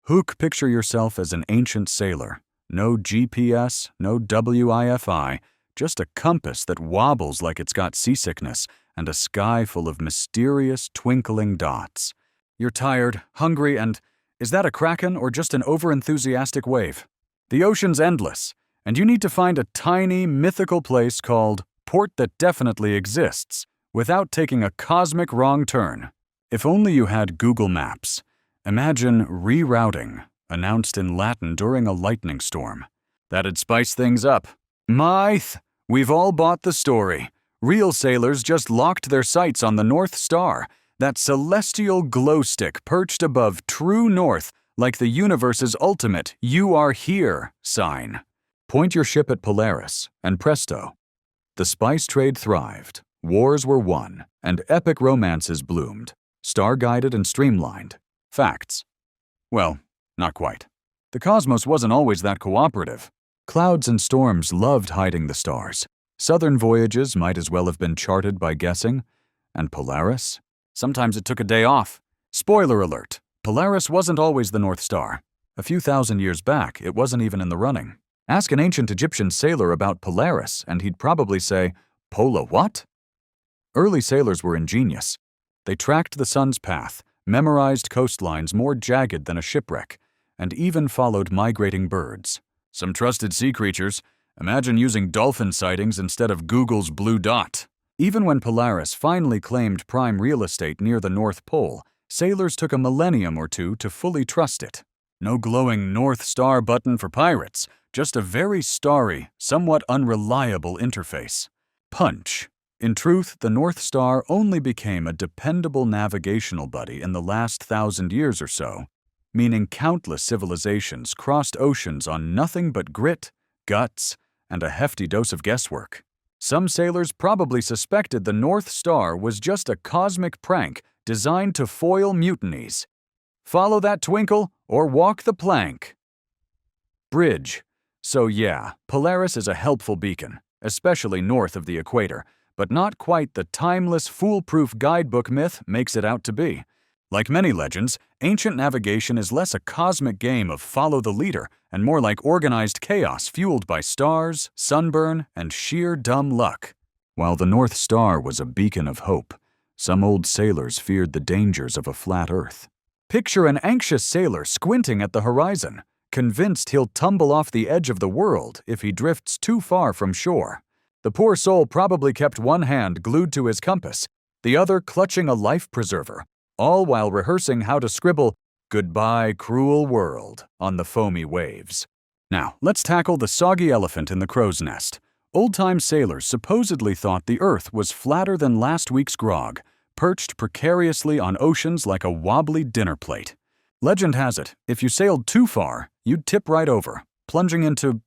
Picture yourself as an ancient sailor. No GPS, no WIFI, just a compass that wobbles like it's got seasickness and a sky full of mysterious twinkling dots. You're tired, hungry, and is that a kraken or just an overenthusiastic wave? The ocean's endless, and you need to find a tiny, mythical place called Port That Definitely Exists without taking a cosmic wrong turn. If only you had Google Maps. Imagine rerouting, announced in Latin during a lightning storm. That'd spice things up. We've all bought the story. Real sailors just locked their sights on the North Star, that celestial glow stick perched above true north like the universe's ultimate "You are here" sign. Point your ship at Polaris, and presto. The spice trade thrived, wars were won, and epic romances bloomed, star-guided and streamlined. Facts. Well, not quite. The cosmos wasn't always that cooperative. Clouds and storms loved hiding the stars. Southern voyages might as well have been charted by guessing. And Polaris? Sometimes it took a day off. Spoiler alert, Polaris wasn't always the North Star. A few thousand years back, it wasn't even in the running. Ask an ancient Egyptian sailor about Polaris, and he'd probably say, "Pola what?" Early sailors were ingenious. They tracked the sun's path, memorized coastlines more jagged than a shipwreck, and even followed migrating birds. Some trusted sea creatures. Imagine using dolphin sightings instead of Google's blue dot. Even when Polaris finally claimed prime real estate near the North Pole, sailors took a millennium or two to fully trust it. No glowing North Star button for pirates, just a very starry, somewhat unreliable interface. Punch. In truth, the North Star only became a dependable navigational buddy in the last 1,000 years or so, meaning countless civilizations crossed oceans on nothing but grit, guts, and a hefty dose of guesswork. Some sailors probably suspected the North Star was just a cosmic prank designed to foil mutinies. Follow that twinkle or walk the plank. Bridge. So yeah, Polaris is a helpful beacon, especially north of the equator, but not quite the timeless, foolproof guidebook myth makes it out to be. Like many legends, ancient navigation is less a cosmic game of follow the leader and more like organized chaos fueled by stars, sunburn, and sheer dumb luck. While the North Star was a beacon of hope, some old sailors feared the dangers of a flat Earth. Picture an anxious sailor squinting at the horizon, convinced he'll tumble off the edge of the world if he drifts too far from shore. The poor soul probably kept one hand glued to his compass, the other clutching a life preserver, all while rehearsing how to scribble "Goodbye, cruel world" on the foamy waves. Now, let's tackle the soggy elephant in the crow's nest. Old-time sailors supposedly thought the Earth was flatter than last week's grog, perched precariously on oceans like a wobbly dinner plate. Legend has it, if you sailed too far, you'd tip right over, plunging into...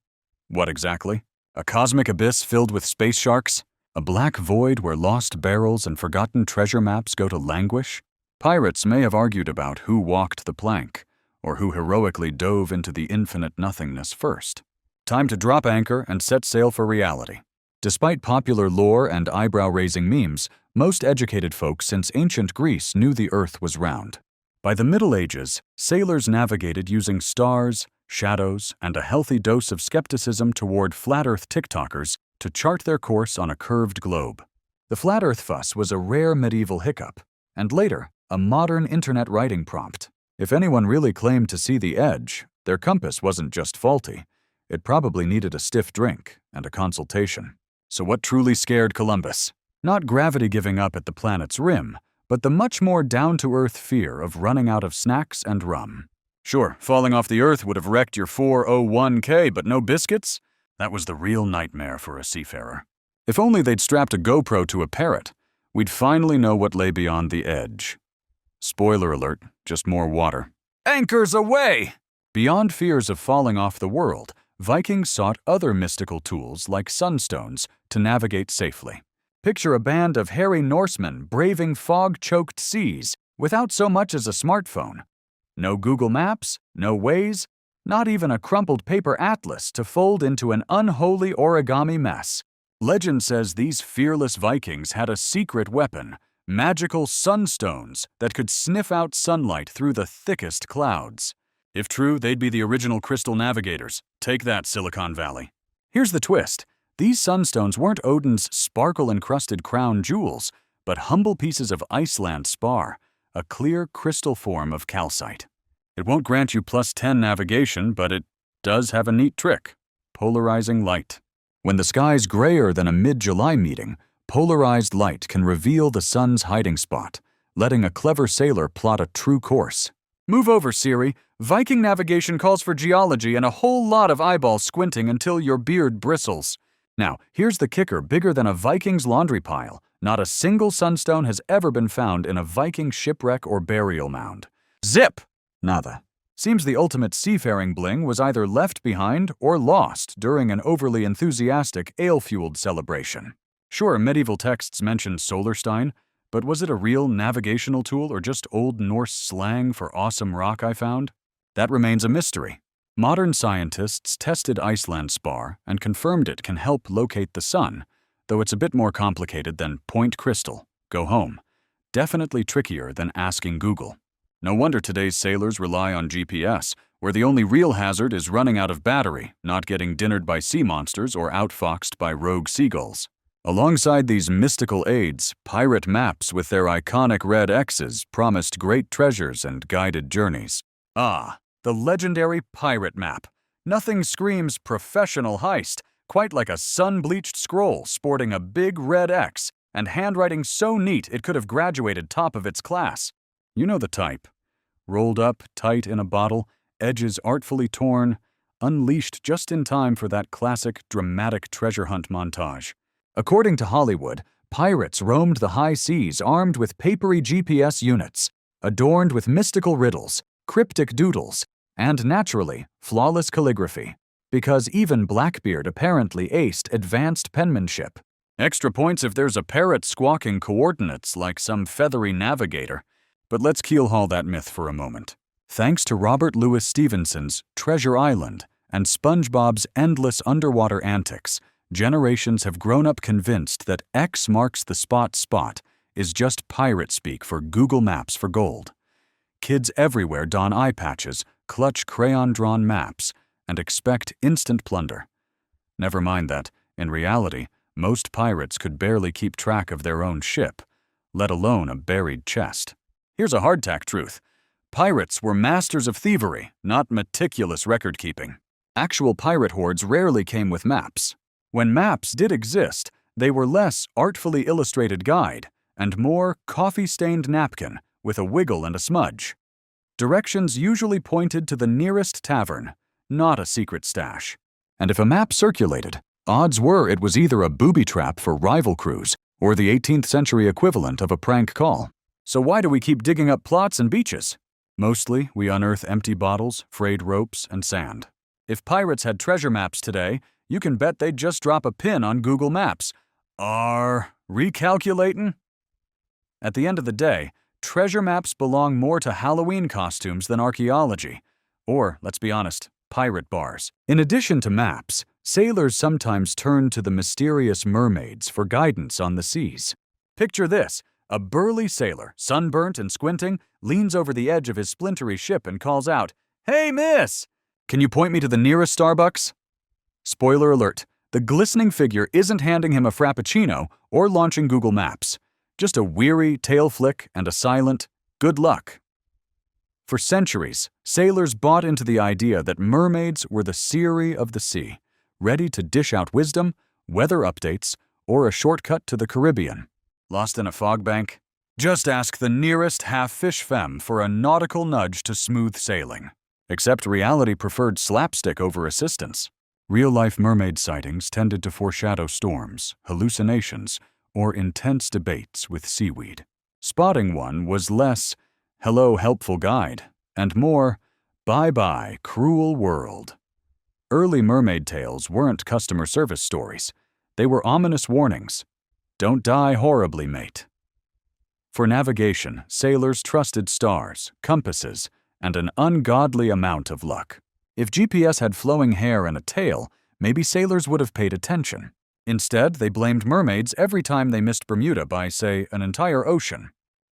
what exactly? A cosmic abyss filled with space sharks? A black void where lost barrels and forgotten treasure maps go to languish? Pirates may have argued about who walked the plank, or who heroically dove into the infinite nothingness first. Time to drop anchor and set sail for reality. Despite popular lore and eyebrow-raising memes, most educated folks since ancient Greece knew the Earth was round. By the Middle Ages, sailors navigated using stars, shadows, and a healthy dose of skepticism toward flat Earth TikTokers to chart their course on a curved globe. The flat Earth fuss was a rare medieval hiccup, and later, a modern internet writing prompt. If anyone really claimed to see the edge, their compass wasn't just faulty. It probably needed a stiff drink and a consultation. So what truly scared Columbus? Not gravity giving up at the planet's rim, but the much more down-to-earth fear of running out of snacks and rum. Sure, falling off the Earth would have wrecked your 401k, but no biscuits? That was the real nightmare for a seafarer. If only they'd strapped a GoPro to a parrot, we'd finally know what lay beyond the edge. Spoiler alert, just more water. Anchors away! Beyond fears of falling off the world, Vikings sought other mystical tools like sunstones to navigate safely. Picture a band of hairy Norsemen braving fog-choked seas without so much as a smartphone. No Google Maps, no Waze, not even a crumpled paper atlas to fold into an unholy origami mess. Legend says these fearless Vikings had a secret weapon, magical sunstones that could sniff out sunlight through the thickest clouds. If true, they'd be the original crystal navigators. Take that, Silicon Valley. Here's the twist. These sunstones weren't Odin's sparkle-encrusted crown jewels, but humble pieces of Iceland spar, a clear crystal form of calcite. It won't grant you +10 navigation, but it does have a neat trick: polarizing light. When the sky's grayer than a mid-July meeting, polarized light can reveal the sun's hiding spot, letting a clever sailor plot a true course. Move over, Siri. Viking navigation calls for geology and a whole lot of eyeball squinting until your beard bristles. Now, here's the kicker bigger than a Viking's laundry pile. Not a single sunstone has ever been found in a Viking shipwreck or burial mound. Zip! Nada. Seems the ultimate seafaring bling was either left behind or lost during an overly enthusiastic ale-fueled celebration. Sure, medieval texts mentioned Solarstein, but was it a real navigational tool or just Old Norse slang for awesome rock I found? That remains a mystery. Modern scientists tested Iceland spar and confirmed it can help locate the sun, though it's a bit more complicated than point crystal, go home. Definitely trickier than asking Google. No wonder today's sailors rely on GPS, where the only real hazard is running out of battery, not getting dinnered by sea monsters or outfoxed by rogue seagulls. Alongside these mystical aids, pirate maps with their iconic red X's promised great treasures and guided journeys. Ah, the legendary pirate map. Nothing screams professional heist, quite like a sun-bleached scroll sporting a big red X and handwriting so neat it could have graduated top of its class. You know the type. Rolled up, tight in a bottle, edges artfully torn, unleashed just in time for that classic dramatic treasure hunt montage. According to Hollywood, pirates roamed the high seas armed with papery GPS units, adorned with mystical riddles, cryptic doodles, and naturally, flawless calligraphy, because even Blackbeard apparently aced advanced penmanship. Extra points if there's a parrot squawking coordinates like some feathery navigator. But let's keelhaul that myth for a moment. Thanks to Robert Louis Stevenson's Treasure Island and SpongeBob's endless underwater antics, generations have grown up convinced that X marks the spot is just pirate speak for Google Maps for gold. Kids everywhere don eye patches, clutch crayon-drawn maps, and expect instant plunder. Never mind that, in reality, most pirates could barely keep track of their own ship, let alone a buried chest. Here's a hardtack truth. Pirates were masters of thievery, not meticulous record-keeping. Actual pirate hordes rarely came with maps. When maps did exist, they were less artfully illustrated guide and more coffee-stained napkin with a wiggle and a smudge. Directions usually pointed to the nearest tavern, not a secret stash. And if a map circulated, odds were it was either a booby trap for rival crews or the 18th century equivalent of a prank call. So why do we keep digging up plots and beaches? Mostly, we unearth empty bottles, frayed ropes, and sand. If pirates had treasure maps today, you can bet they'd just drop a pin on Google Maps. Recalculatin'? At the end of the day, treasure maps belong more to Halloween costumes than archaeology. Or, let's be honest, pirate bars. In addition to maps, sailors sometimes turn to the mysterious mermaids for guidance on the seas. Picture this. A burly sailor, sunburnt and squinting, leans over the edge of his splintery ship and calls out, "Hey, miss! Can you point me to the nearest Starbucks?" Spoiler alert, the glistening figure isn't handing him a frappuccino or launching Google Maps. Just a weary tail flick and a silent, "Good luck." For centuries, sailors bought into the idea that mermaids were the Siri of the sea, ready to dish out wisdom, weather updates, or a shortcut to the Caribbean. Lost in a fog bank? Just ask the nearest half-fish femme for a nautical nudge to smooth sailing. Except reality preferred slapstick over assistance. Real-life mermaid sightings tended to foreshadow storms, hallucinations, or intense debates with seaweed. Spotting one was less, "Hello, helpful guide," and more, "Bye-bye, cruel world." Early mermaid tales weren't customer service stories. They were ominous warnings. Don't die horribly, mate. For navigation, sailors trusted stars, compasses, and an ungodly amount of luck. If GPS had flowing hair and a tail, maybe sailors would have paid attention. Instead, they blamed mermaids every time they missed Bermuda by, say, an entire ocean.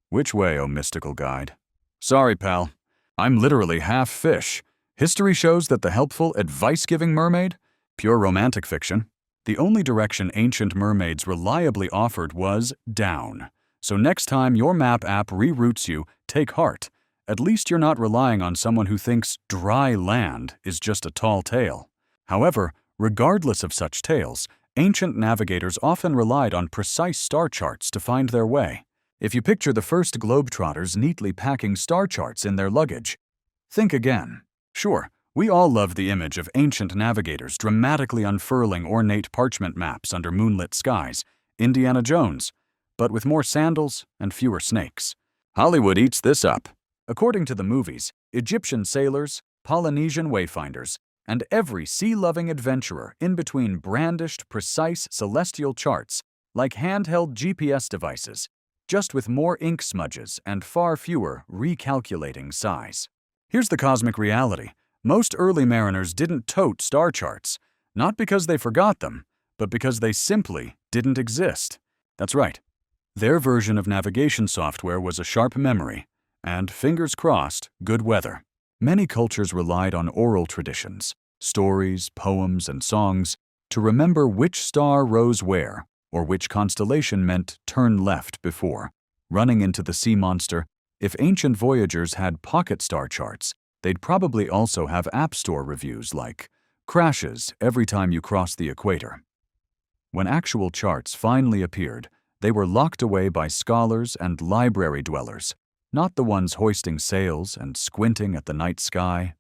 Which way, oh mystical guide? Sorry, pal. I'm literally half fish, History shows that the helpful, advice-giving mermaid? Pure romantic fiction. The only direction ancient mermaids reliably offered was down. So next time your map app reroutes you, take heart. At least you're not relying on someone who thinks dry land is just a tall tale. However, regardless of such tales, ancient navigators often relied on precise star charts to find their way. If you picture the first globetrotters neatly packing star charts in their luggage, think again. Sure, we all love the image of ancient navigators dramatically unfurling ornate parchment maps under moonlit skies, Indiana Jones, but with more sandals and fewer snakes. Hollywood eats this up. According to the movies, Egyptian sailors, Polynesian wayfinders, and every sea-loving adventurer in between brandished precise celestial charts like handheld GPS devices, just with more ink smudges and far fewer recalculating sighs. Here's the cosmic reality. Most early mariners didn't tote star charts, not because they forgot them, but because they simply didn't exist. That's right. Their version of navigation software was a sharp memory, and, fingers crossed, good weather. Many cultures relied on oral traditions, stories, poems, and songs, to remember which star rose where, or which constellation meant turn left before. Running into the sea monster, if ancient voyagers had pocket star charts, they'd probably also have App Store reviews like, crashes every time you cross the equator. When actual charts finally appeared, they were locked away by scholars and library dwellers, not the ones hoisting sails and squinting at the night sky.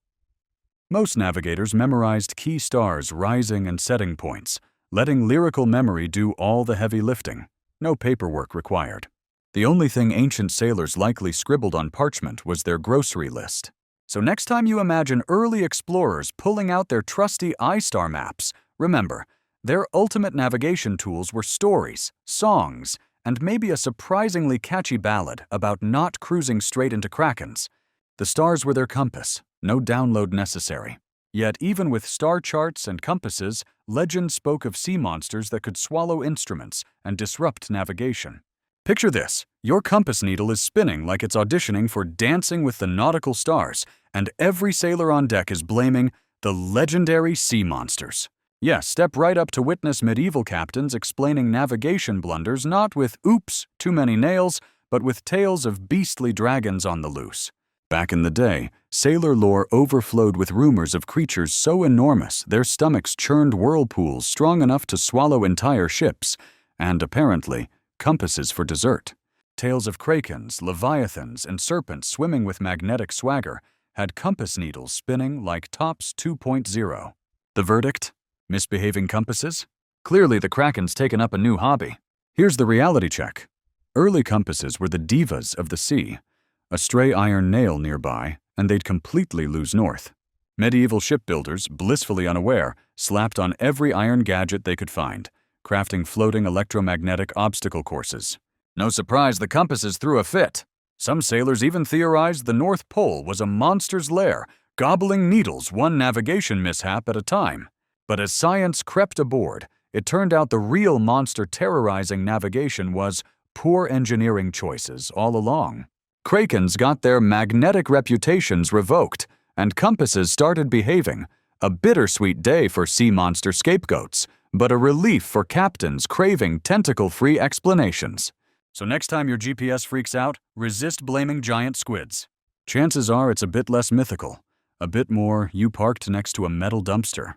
Most navigators memorized key stars' rising and setting points, letting lyrical memory do all the heavy lifting. No paperwork required. The only thing ancient sailors likely scribbled on parchment was their grocery list. So next time you imagine early explorers pulling out their trusty iStar maps, remember, their ultimate navigation tools were stories, songs, and maybe a surprisingly catchy ballad about not cruising straight into krakens. The stars were their compass, no download necessary. Yet even with star charts and compasses, legend spoke of sea monsters that could swallow instruments and disrupt navigation. Picture this. Your compass needle is spinning like it's auditioning for Dancing with the Nautical Stars, and every sailor on deck is blaming the legendary sea monsters. Yes, step right up to witness medieval captains explaining navigation blunders not with oops, too many nails, but with tales of beastly dragons on the loose. Back in the day, sailor lore overflowed with rumors of creatures so enormous their stomachs churned whirlpools strong enough to swallow entire ships, and apparently, compasses for dessert. Tales of krakens, leviathans, and serpents swimming with magnetic swagger had compass needles spinning like Tops 2.0. The verdict? Misbehaving compasses? Clearly the kraken's taken up a new hobby. Here's the reality check. Early compasses were the divas of the sea. A stray iron nail nearby, and they'd completely lose north. Medieval shipbuilders, blissfully unaware, slapped on every iron gadget they could find, crafting floating electromagnetic obstacle courses. No surprise the compasses threw a fit. Some sailors even theorized the North Pole was a monster's lair, gobbling needles one navigation mishap at a time. But as science crept aboard, it turned out the real monster terrorizing navigation was poor engineering choices all along. Krakens got their magnetic reputations revoked, and compasses started behaving. A bittersweet day for sea monster scapegoats, but a relief for captains craving tentacle-free explanations. So next time your GPS freaks out, resist blaming giant squids. Chances are it's a bit less mythical, a bit more you parked next to a metal dumpster.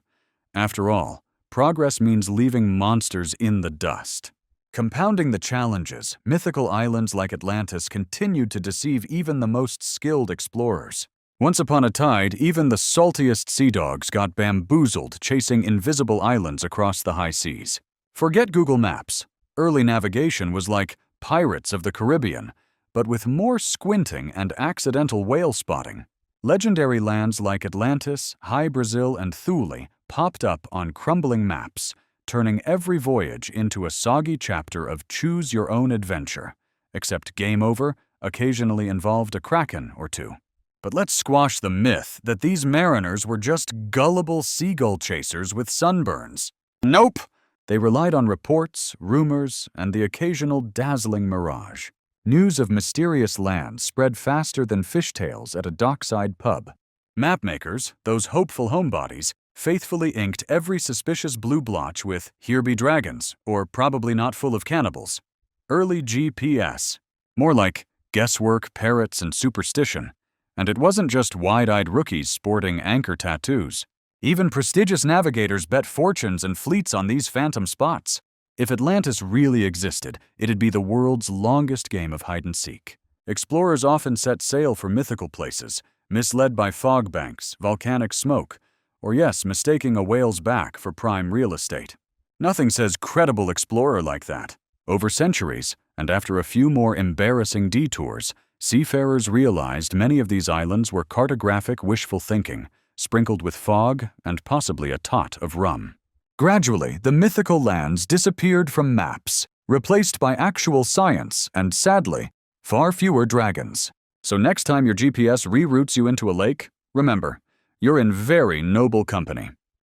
After all, progress means leaving monsters in the dust. Compounding the challenges, mythical islands like Atlantis continued to deceive even the most skilled explorers. Once upon a tide, even the saltiest sea dogs got bamboozled chasing invisible islands across the high seas. Forget Google Maps. Early navigation was like Pirates of the Caribbean, but with more squinting and accidental whale spotting. Legendary lands like Atlantis, High Brazil, and Thule popped up on crumbling maps, turning every voyage into a soggy chapter of choose-your-own-adventure, except Game Over occasionally involved a kraken or two. But let's squash the myth that these mariners were just gullible seagull chasers with sunburns. Nope! They relied on reports, rumors, and the occasional dazzling mirage. News of mysterious lands spread faster than fishtails at a dockside pub. Mapmakers, those hopeful homebodies, faithfully inked every suspicious blue blotch with "Here be dragons" or "Probably not full of cannibals." Early GPS. More like guesswork, parrots, and superstition. And it wasn't just wide-eyed rookies sporting anchor tattoos. Even prestigious navigators bet fortunes and fleets on these phantom spots. If Atlantis really existed, it'd be the world's longest game of hide-and-seek. Explorers often set sail for mythical places, misled by fog banks, volcanic smoke, or yes, mistaking a whale's back for prime real estate. Nothing says credible explorer like that. Over centuries, and after a few more embarrassing detours, seafarers realized many of these islands were cartographic wishful thinking, sprinkled with fog and possibly a tot of rum. Gradually, the mythical lands disappeared from maps, replaced by actual science and, sadly, far fewer dragons. So next time your GPS reroutes you into a lake, remember, you're in very noble company.